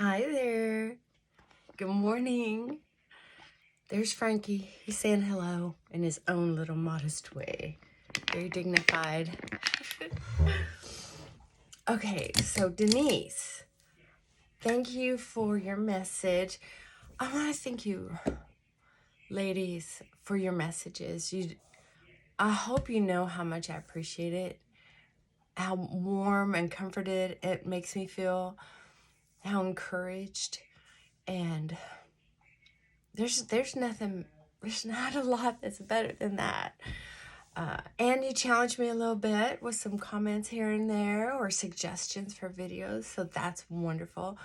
Hi there. Good morning. There's Frankie. He's saying hello in his own little modest way. Very dignified. Okay, so Denise, thank you for your message. I want to thank you, ladies, for your messages. I hope you know how much I appreciate it, how warm and comforted it makes me feel, how encouraged, and there's not a lot that's better than that. And you challenged me a little bit with some comments here and there or suggestions for videos, so that's wonderful.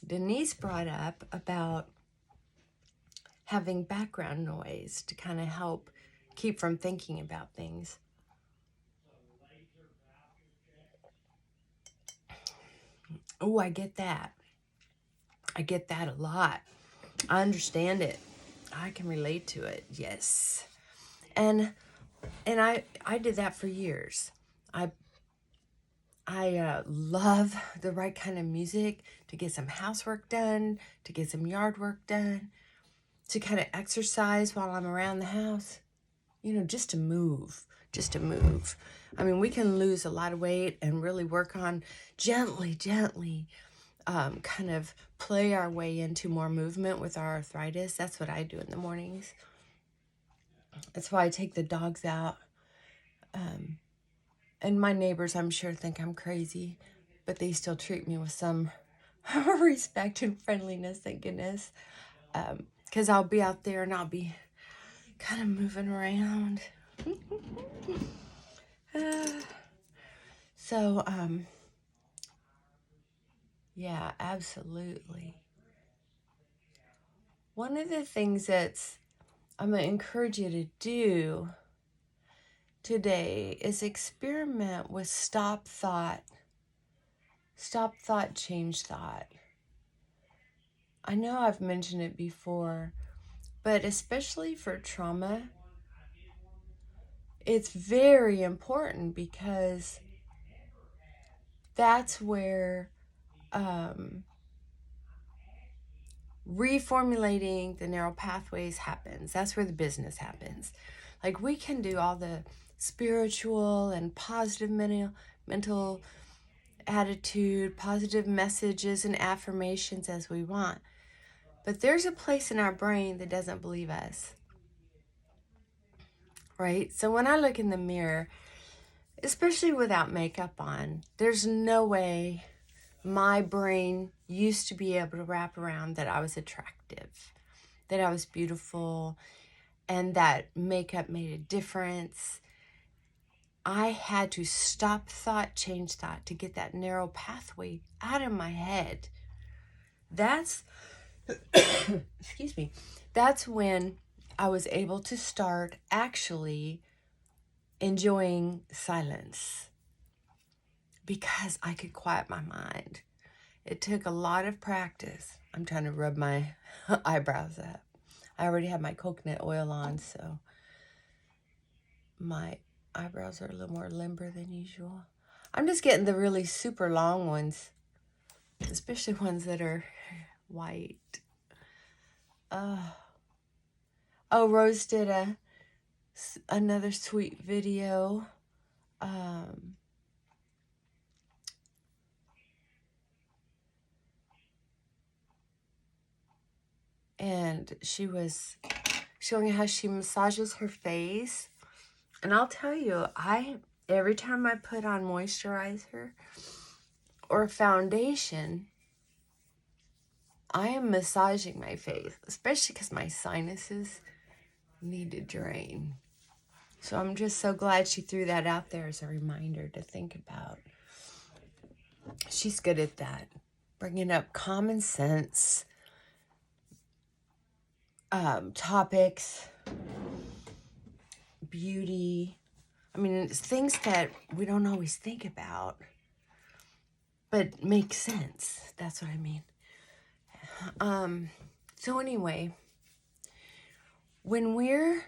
Denise brought up about having background noise to kind of help keep from thinking about things. Oh, I get that. I get that a lot. I understand it. I can relate to it. Yes. And I did that for years. I love the right kind of music to get some housework done, to get some yard work done, to kind of exercise while I'm around the house, just to move, I mean, we can lose a lot of weight and really work on gently, kind of play our way into more movement with our arthritis. That's what I do in the mornings. That's why I take the dogs out. And my neighbors, I'm sure, think I'm crazy, but they still treat me with some respect and friendliness, thank goodness. Because I'll be out there and I'll be kind of moving around. So, yeah, absolutely. One of the things I'm going to encourage you to do today is experiment with stop thought, change thought. I know I've mentioned it before, but especially for trauma, it's very important because that's where reformulating the neural pathways happens. That's where the business happens. Like, we can do all the spiritual and positive mental attitude, positive messages and affirmations as we want. But there's a place in our brain that doesn't believe us. Right? So when I look in the mirror, especially without makeup on, there's no way my brain used to be able to wrap around that I was attractive, that I was beautiful, and that makeup made a difference. I had to stop thought, change thought to get that narrow pathway out of my head. That's, excuse me, that's when I was able to start actually enjoying silence because I could quiet my mind. It took a lot of practice. I'm trying to rub my eyebrows up. I already have my coconut oil on, so my eyebrows are a little more limber than usual. I'm just getting the really super long ones, especially ones that are white. Oh, Rose did another sweet video. And she was showing how she massages her face. And I'll tell you, every time I put on moisturizer or foundation, I am massaging my face, especially because my sinuses need to drain. So I'm just so glad she threw that out there as a reminder to think about. She's good at that, bringing up common sense topics, beauty. I mean, it's things that we don't always think about, but make sense. That's what I mean. So anyway, when we're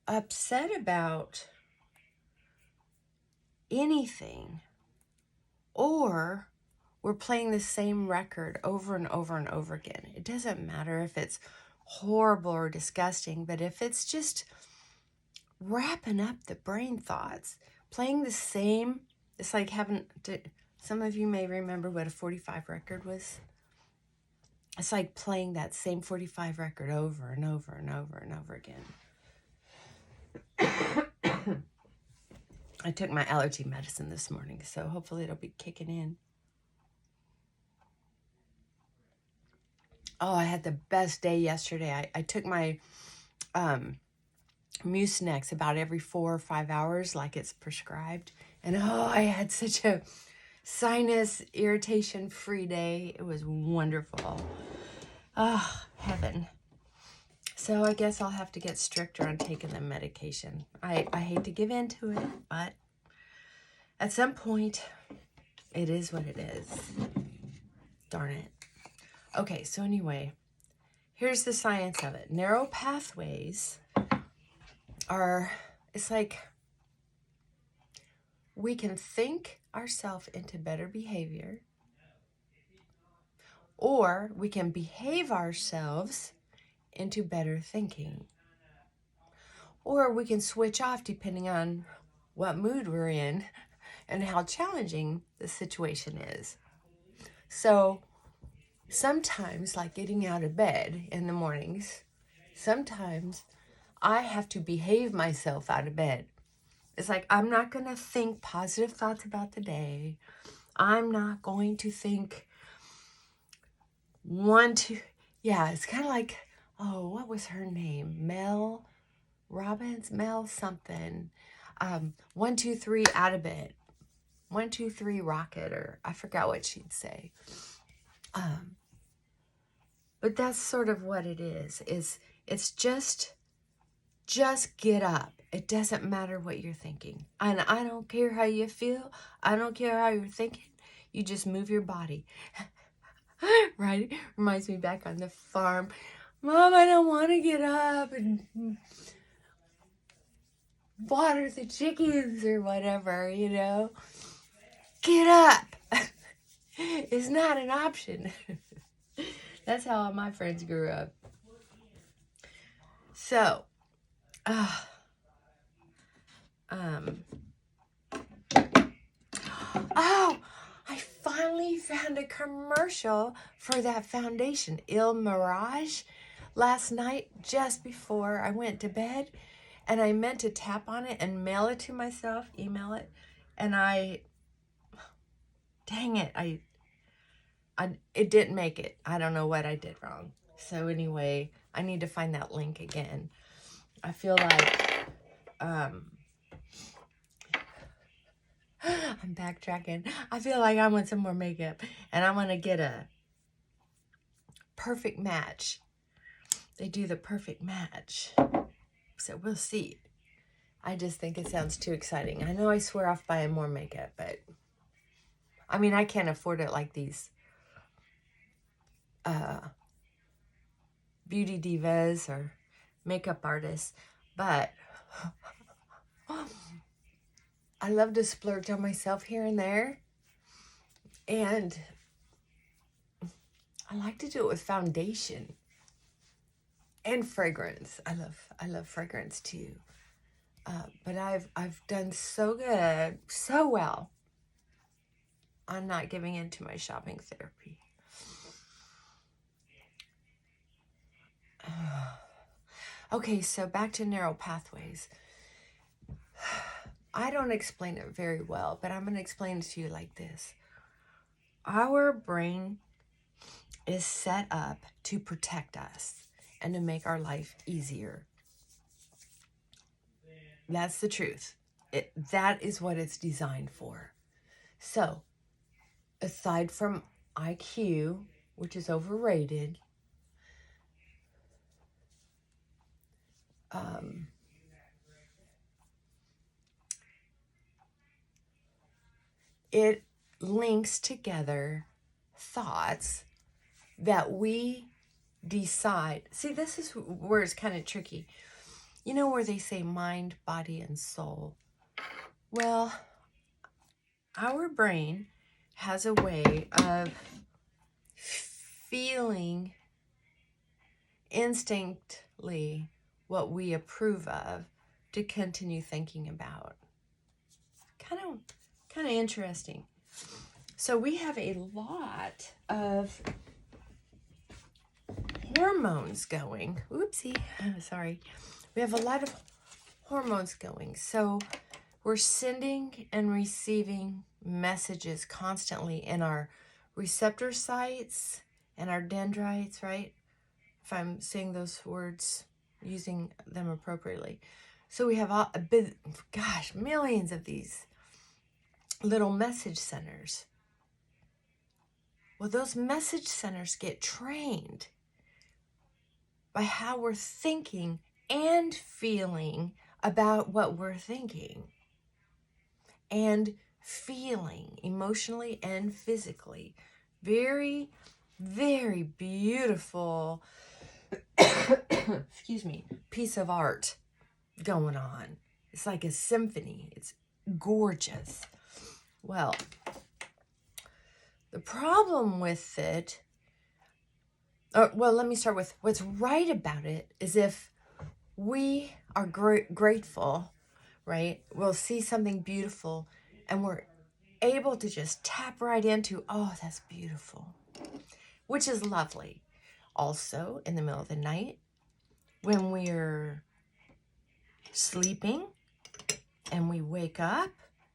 upset about anything, or we're playing the same record over and over and over again. It doesn't matter if it's horrible or disgusting, but if it's just wrapping up the brain thoughts, playing the same, it's like having to, some of you may remember what a 45 record was. It's like playing that same 45 record over and over and over and over again. I took my allergy medicine this morning, so hopefully it'll be kicking in. Oh, I had the best day yesterday. I took my Mucinex about every 4 or 5 hours like it's prescribed. And I had such a sinus irritation-free day. It was wonderful. Oh, heaven. So I guess I'll have to get stricter on taking the medication. I hate to give in to it, but at some point, it is what it is. Darn it. Okay, so anyway, here's the science of it. Narrow pathways are, it's like we can think ourselves into better behavior, or we can behave ourselves into better thinking, or we can switch off depending on what mood we're in and how challenging the situation is. So sometimes, like getting out of bed in the mornings, sometimes I have to behave myself out of bed. It's like, I'm not going to think positive thoughts about the day. I'm not going to think it's kind of like, what was her name? Mel Robbins? Mel something. 1, 2, 3 out of bed. 1, 2, 3 rocket, or I forgot what she'd say. But that's sort of what it is it's just get up. It doesn't matter what you're thinking. And I don't care how you feel. I don't care how you're thinking. You just move your body. Right? Reminds me back on the farm. Mom, I don't want to get up and water the chickens or whatever, Get up. It's not an option. That's how all my friends grew up. So, I finally found a commercial for that foundation, Il Mirage, last night just before I went to bed. And I meant to tap on it and mail it to myself, email it. And dang it, it didn't make it. I don't know what I did wrong. So anyway, I need to find that link again. I feel like, I'm backtracking. I feel like I want some more makeup and I want to get a perfect match. They do the perfect match. So we'll see. I just think it sounds too exciting. I know I swear off buying more makeup, but I mean, I can't afford it like these beauty divas or makeup artists, but I love to splurge on myself here and there, and I like to do it with foundation and fragrance. I love fragrance too, but I've done so good, so well. I'm not giving in to my shopping therapy. Okay, so back to narrow pathways. I don't explain it very well, but I'm going to explain it to you like this. Our brain is set up to protect us and to make our life easier. That's the truth. That is what it's designed for. So, aside from IQ, which is overrated, it links together thoughts that we decide. See, this is where it's kind of tricky. You know where they say mind, body, and soul? Well, our brain has a way of feeling instinctively what we approve of to continue thinking about. Kind of interesting. So we have a lot of hormones going. Oopsie, sorry. We have a lot of hormones going. So we're sending and receiving messages constantly in our receptor sites and our dendrites, right? If I'm saying those words, using them appropriately. So we have millions of these little message centers. Well, those message centers get trained by how we're thinking and feeling about what we're thinking and feeling emotionally and physically. Very, very beautiful excuse me, piece of art going on. It's like a symphony. It's gorgeous. Well, the problem with it, let me start with what's right about it is if we are grateful, right? We'll see something beautiful and we're able to just tap right into, oh, that's beautiful, which is lovely. Also, in the middle of the night, when we're sleeping and we wake up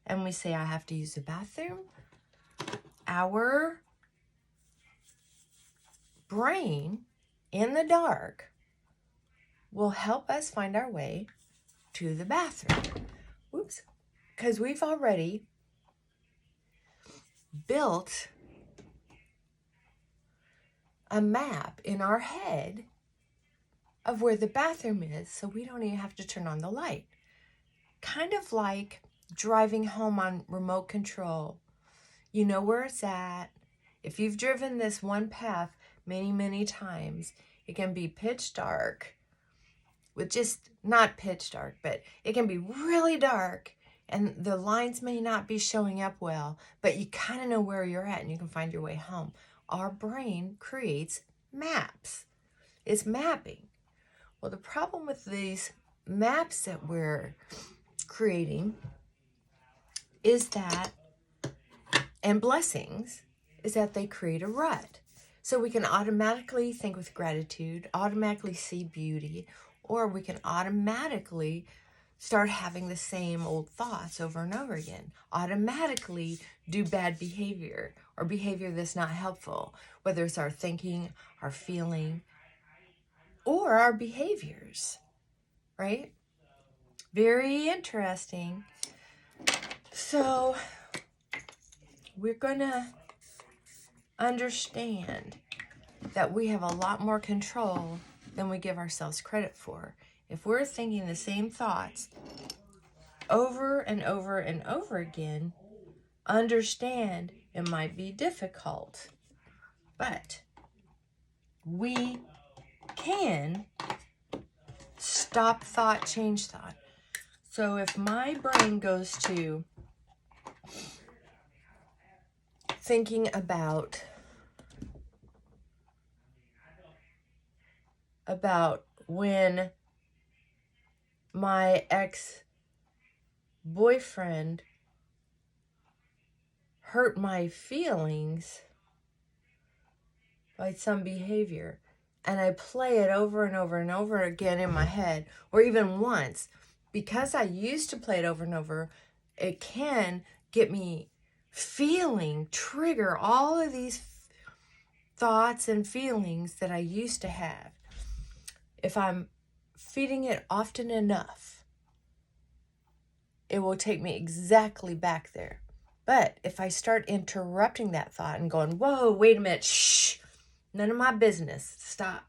and we say, I have to use the bathroom, our brain in the dark will help us find our way to the bathroom. Whoops. Because we've already built a map in our head of where the bathroom is, so we don't even have to turn on the light. Kind of like driving home on remote control. You know where it's at. If you've driven this one path many, many times, it can be pitch dark, with just not pitch dark, but it can be really dark and the lines may not be showing up well, but you kind of know where you're at and you can find your way home. Our brain creates maps. It's mapping. Well, the problem with these maps that we're creating is that, and blessings, is that they create a rut. So we can automatically think with gratitude, automatically see beauty, or we can automatically start having the same old thoughts over and over again, automatically do bad behavior or behavior that's not helpful, whether it's our thinking, our feeling, or our behaviors, right? Very interesting. So we're going to understand that we have a lot more control than we give ourselves credit for. If we're thinking the same thoughts over and over and over again, understand it might be difficult, but we can stop thought, change thought. So if my brain goes to thinking about when my ex-boyfriend hurt my feelings by some behavior, and I play it over and over and over again in my head, or even once, because I used to play it over and over, it can get me trigger all of these thoughts and feelings that I used to have. If I'm feeding it often enough, it will take me exactly back there. But if I start interrupting that thought and going, whoa, wait a minute, shh, none of my business, stop,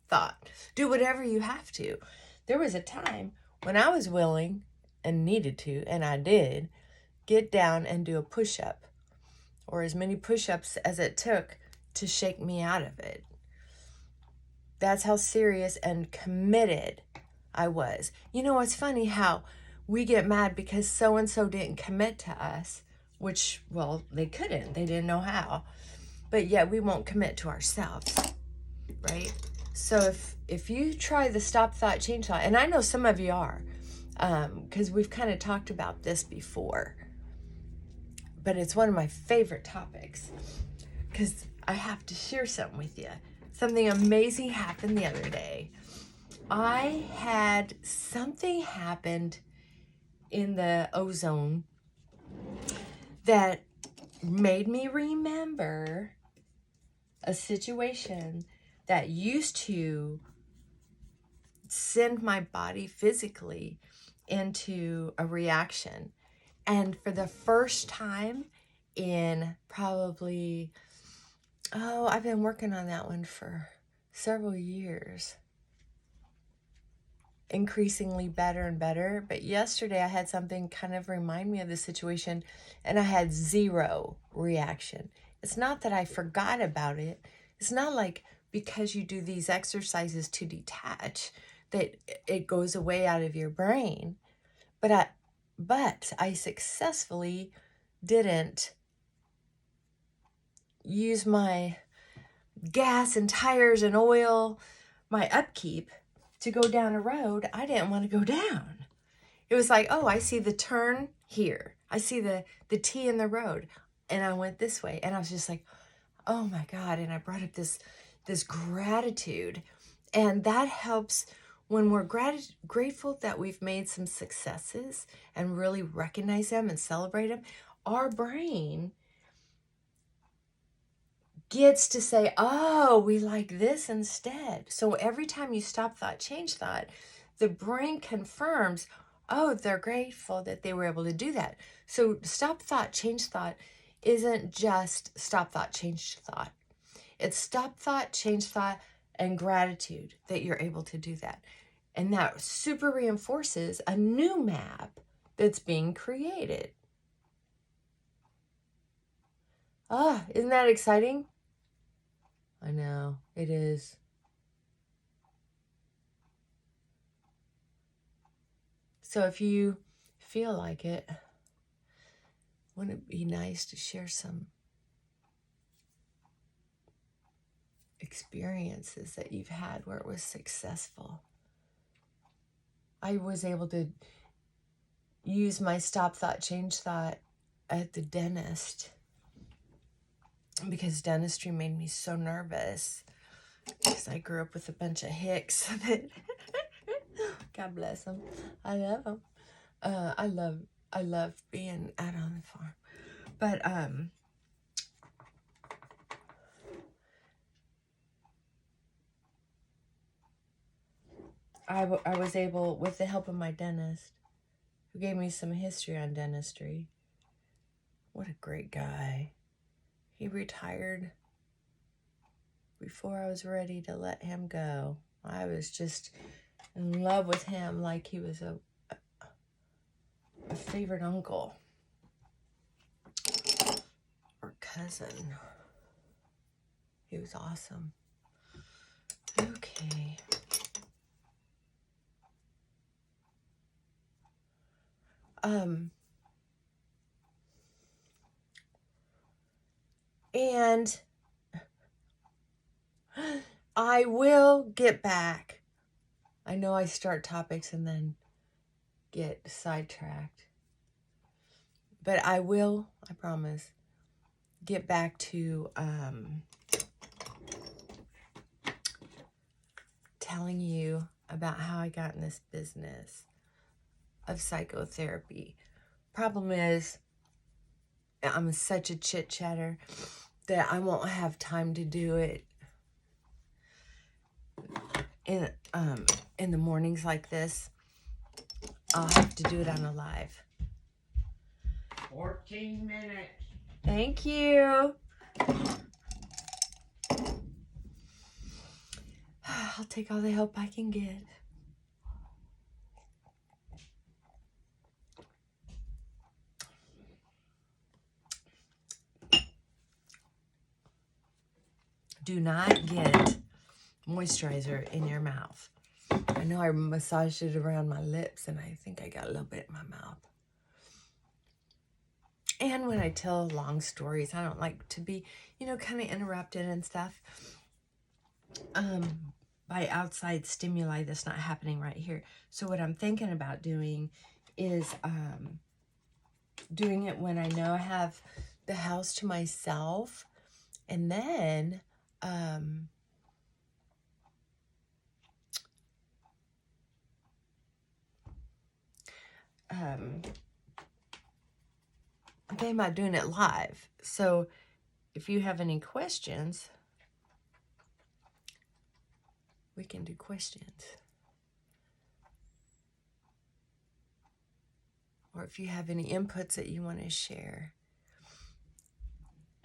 thought. Do whatever you have to. There was a time when I was willing and needed to, and I did, get down and do a push-up, or as many push-ups as it took to shake me out of it. That's how serious and committed I was. You know, it's funny how we get mad because so-and-so didn't commit to us. which, well, they couldn't. They didn't know how. But yet we won't commit to ourselves, right? So if you try the stop thought, change thought, and I know some of you are, because we've kind of talked about this before, but it's one of my favorite topics because I have to share something with you. Something amazing happened the other day. I had something happened in the ozone that made me remember a situation that used to send my body physically into a reaction. And for the first time in probably, I've been working on that one for several years. Increasingly better and better. But yesterday I had something kind of remind me of the situation and I had zero reaction. It's not that I forgot about it. It's not like because you do these exercises to detach that it goes away out of your brain. But I successfully didn't use my gas and tires and oil, my upkeep, to go down a road I didn't want to go down. It was like, oh, I see the turn here. I see the T in the road. And I went this way. And I was just like, oh my God. And I brought up this gratitude. And that helps when we're grateful that we've made some successes and really recognize them and celebrate them. Our brain gets to say, oh, we like this instead. So every time you stop thought, change thought, the brain confirms, oh, they're grateful that they were able to do that. So stop thought, change thought isn't just stop thought, change thought. It's stop thought, change thought, and gratitude that you're able to do that. And that super reinforces a new map that's being created. Isn't that exciting? I know, it is. So if you feel like it, wouldn't it be nice to share some experiences that you've had where it was successful? I was able to use my stop thought, change thought at the dentist because dentistry made me so nervous because I grew up with a bunch of hicks that God bless them. I love them. I love being out on the farm. But I was able, with the help of my dentist, who gave me some history on dentistry. What a great guy. He retired before I was ready to let him go. I was just in love with him like he was a favorite uncle or cousin. He was awesome. Okay. And I will get back. I know I start topics and then get sidetracked. But I will, I promise, get back to telling you about how I got in this business of psychotherapy. Problem is, I'm such a chit-chatter that I won't have time to do it in the mornings like this. I'll have to do it on a live. 14 minutes. Thank you. I'll take all the help I can get. Do not get moisturizer in your mouth. I know I massaged it around my lips and I think I got a little bit in my mouth. And when I tell long stories, I don't like to be, you know, kind of interrupted and stuff by outside stimuli that's not happening right here. So what I'm thinking about doing is doing it when I know I have the house to myself, and then I'm thinking about doing it live. So if you have any questions, we can do questions. Or if you have any inputs that you want to share,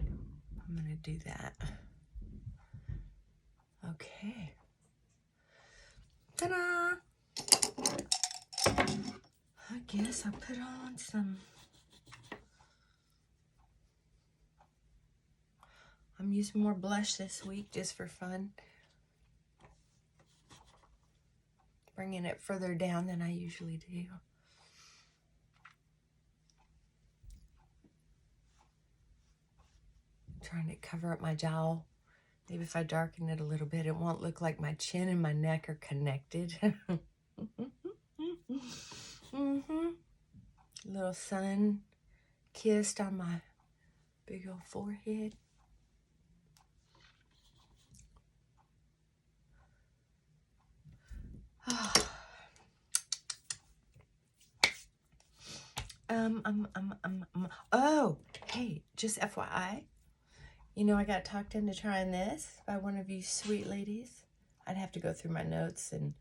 I'm going to do that. Okay. Ta-da! I guess I'll put on some... I'm using more blush this week just for fun. Bringing it further down than I usually do. Trying to cover up my jowl. Maybe if I darken it a little bit, it won't look like my chin and my neck are connected. Little sun kissed on my big old forehead. Oh, hey, just FYI, you know, I got talked into trying this by one of you sweet ladies. I'd have to go through my notes and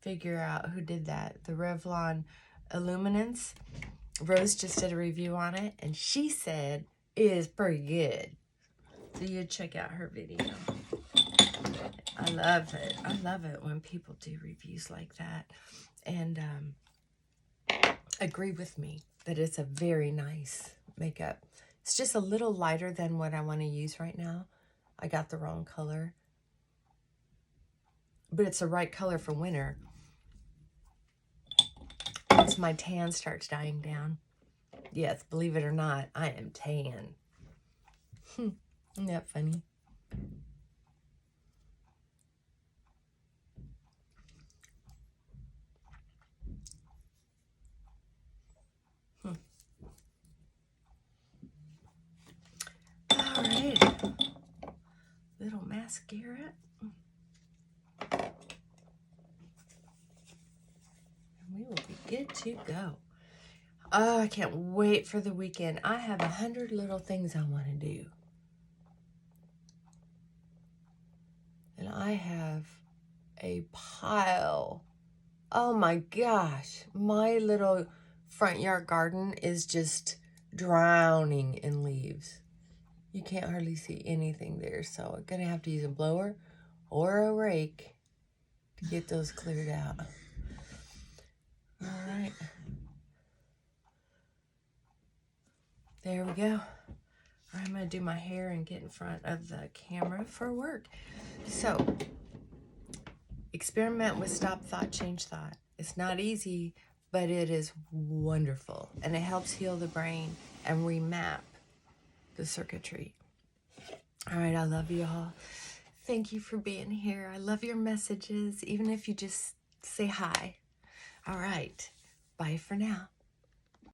figure out who did that. The Revlon Illuminance. Rose just did a review on it, and she said it is pretty good. So you check out her video. I love it. I love it when people do reviews like that and agree with me that it's a very nice makeup. It's just a little lighter than what I want to use right now. I got the wrong color. But it's the right color for winter. Once my tan starts dying down. Yes, believe it or not, I am tan. Isn't that funny? All right. Little mascara. And we will be good to go. Oh, I can't wait for the weekend. I have 100 little things I want to do. And I have a pile. Oh my gosh. My little front yard garden is just drowning in leaves. You can't hardly see anything there. So I'm going to have to use a blower or a rake to get those cleared out. All right. There we go. I'm going to do my hair and get in front of the camera for work. So, experiment with stop thought, change thought. It's not easy, but it is wonderful. And it helps heal the brain and remap the circuitry. All right, I love you all. Thank you for being here. I love your messages, even if you just say hi. All right, bye for now.